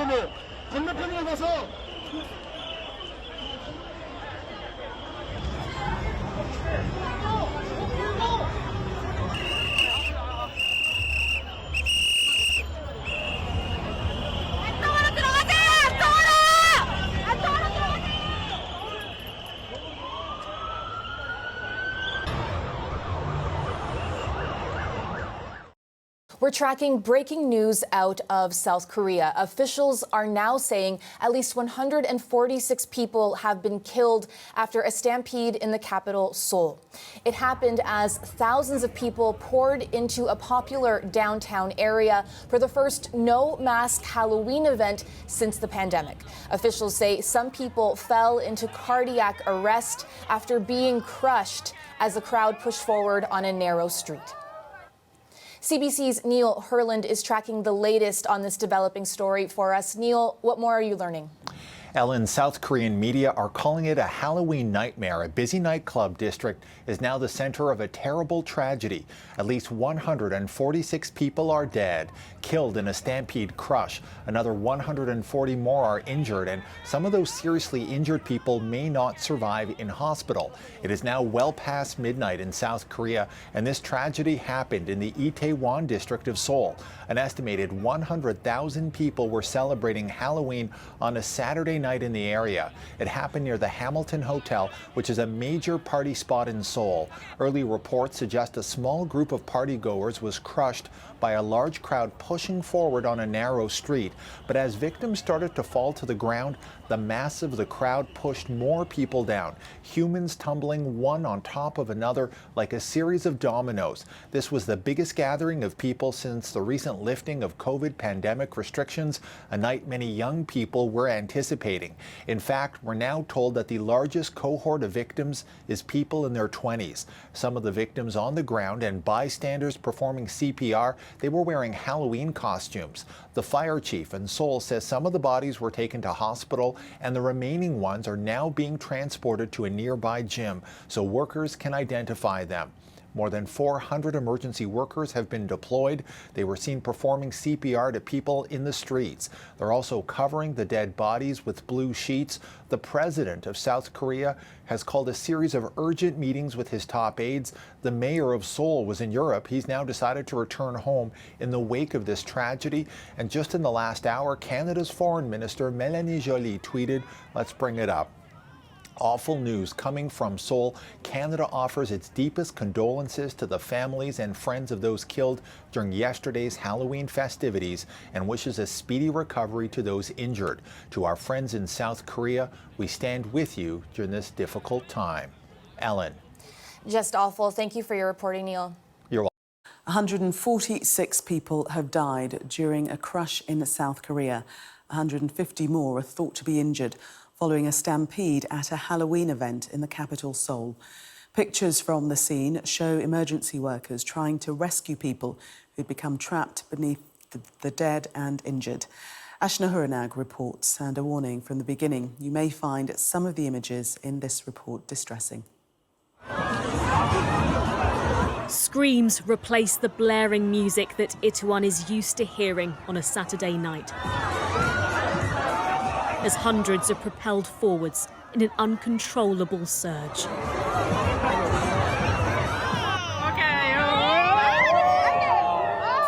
경우 건너편으로 가서 We're tracking breaking news out of South Korea. Officials are now saying at least 146 people have been killed after a stampede in the capital, Seoul. It happened as thousands of people poured into a popular downtown area for the first no-mask Halloween event since the pandemic. Officials say some people fell into cardiac arrest after being crushed as the crowd pushed forward on a narrow street. CBC's Neil Herland is tracking the latest on this developing story for us. Neil, what more are you learning? Ellen, South Korean media are calling it a Halloween nightmare. A busy nightclub district is now the center of a terrible tragedy. At least 146 people are dead, killed in a stampede crush. Another 140 more are injured, and some of those seriously injured people may not survive in hospital. It is now well past midnight in South Korea, and this tragedy happened in the Itaewon district of Seoul. An estimated 100,000 people were celebrating Halloween on a Saturday night in the area. It happened near the Hamilton Hotel, which is a major party spot in Seoul. Early reports suggest a small group of partygoers was crushed by a large crowd pushing forward on a narrow street. But as victims started to fall to the ground, the mass of the crowd pushed more people down, humans tumbling one on top of another like a series of dominoes. This was the biggest gathering of people since the recent lifting of COVID pandemic restrictions, a night many young people were anticipating. In fact, we're now told that the largest cohort of victims is people in their 20s. Some of the victims on the ground and bystanders performing CPR, they were wearing Halloween costumes. The fire chief in Seoul says some of the bodies were taken to hospital and the remaining ones are now being transported to a nearby gym so workers can identify them. More than 400 emergency workers have been deployed. They were seen performing CPR to people in the streets. They're also covering the dead bodies with blue sheets. The president of South Korea has called a series of urgent meetings with his top aides. The mayor of Seoul was in Europe. He's now decided to return home in the wake of this tragedy. And just in the last hour, Canada's Foreign Minister Mélanie Joly tweeted, let's bring it up. Awful news coming from Seoul. Canada offers its deepest condolences to the families and friends of those killed during yesterday's Halloween festivities and wishes a speedy recovery to those injured. To our friends in South Korea, we stand with you during this difficult time. Ellen. Just awful. Thank you for your reporting, Neil. You're welcome. 146 people have died during a crush in South Korea. 150 more are thought to be injured following a stampede at a Halloween event in the capital, Seoul. Pictures from the scene show emergency workers trying to rescue people who'd become trapped beneath the dead and injured. Ashna Huranag reports, and a warning from the beginning. You may find some of the images in this report distressing. Screams replace the blaring music that Itaewon is used to hearing on a Saturday night, as hundreds are propelled forwards in an uncontrollable surge.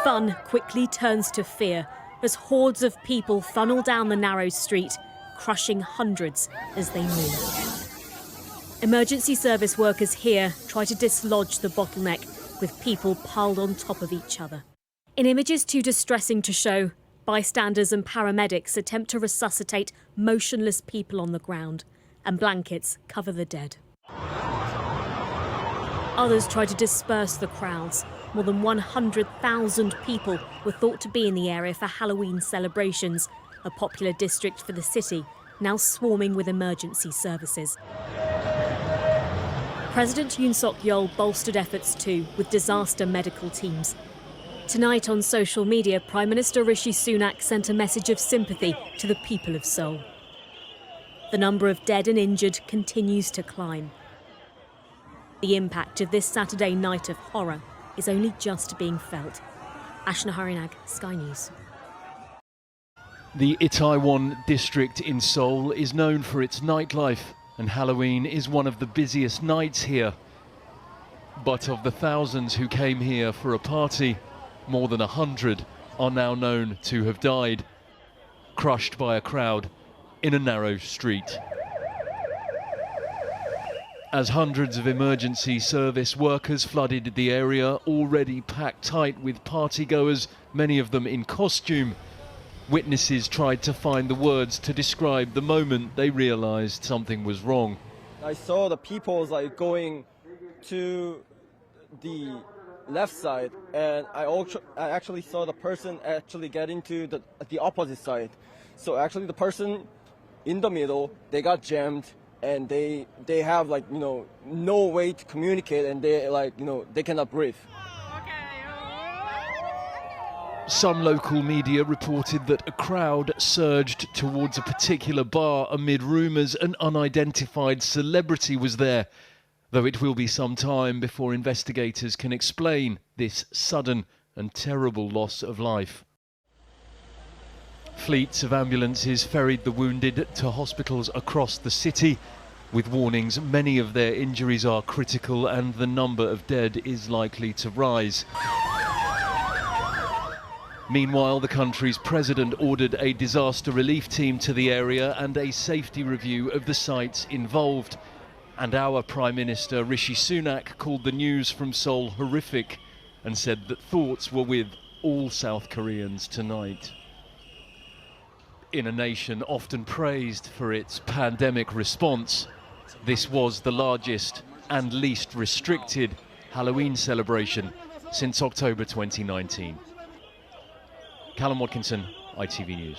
Fun quickly turns to fear as hordes of people funnel down the narrow street, crushing hundreds as they move. Emergency service workers here try to dislodge the bottleneck with people piled on top of each other. In images too distressing to show, bystanders and paramedics attempt to resuscitate motionless people on the ground, and blankets cover the dead. Others try to disperse the crowds. More than 100,000 people were thought to be in the area for Halloween celebrations, a popular district for the city, now swarming with emergency services. President Yoon Suk-yeol bolstered efforts too, with disaster medical teams. Tonight on social media, Prime Minister Rishi Sunak sent a message of sympathy to the people of Seoul. The number of dead and injured continues to climb. The impact of this Saturday night of horror is only just being felt. Ashna Harinag, Sky News. The Itaewon district in Seoul is known for its nightlife, and Halloween is one of the busiest nights here. But of the thousands who came here for a party, more than 100 are now known to have died, crushed by a crowd in a narrow street. As hundreds of emergency service workers flooded the area, already packed tight with partygoers, many of them in costume, witnesses tried to find the words to describe the moment they realized something was wrong. I saw the people going to the left side, and I actually saw the person actually getting to the opposite side. So actually the person in the middle, they got jammed, and they have no way to communicate, and they cannot breathe. Some local media reported that a crowd surged towards a particular bar amid rumours an unidentified celebrity was there, though it will be some time before investigators can explain this sudden and terrible loss of life. Fleets of ambulances ferried the wounded to hospitals across the city, with warnings many of their injuries are critical and the number of dead is likely to rise. Meanwhile, the country's president ordered a disaster relief team to the area and a safety review of the sites involved. And our Prime Minister Rishi Sunak called the news from Seoul horrific and said that thoughts were with all South Koreans tonight. In a nation often praised for its pandemic response, this was the largest and least restricted Halloween celebration since October 2019. Callum Watkinson, ITV News.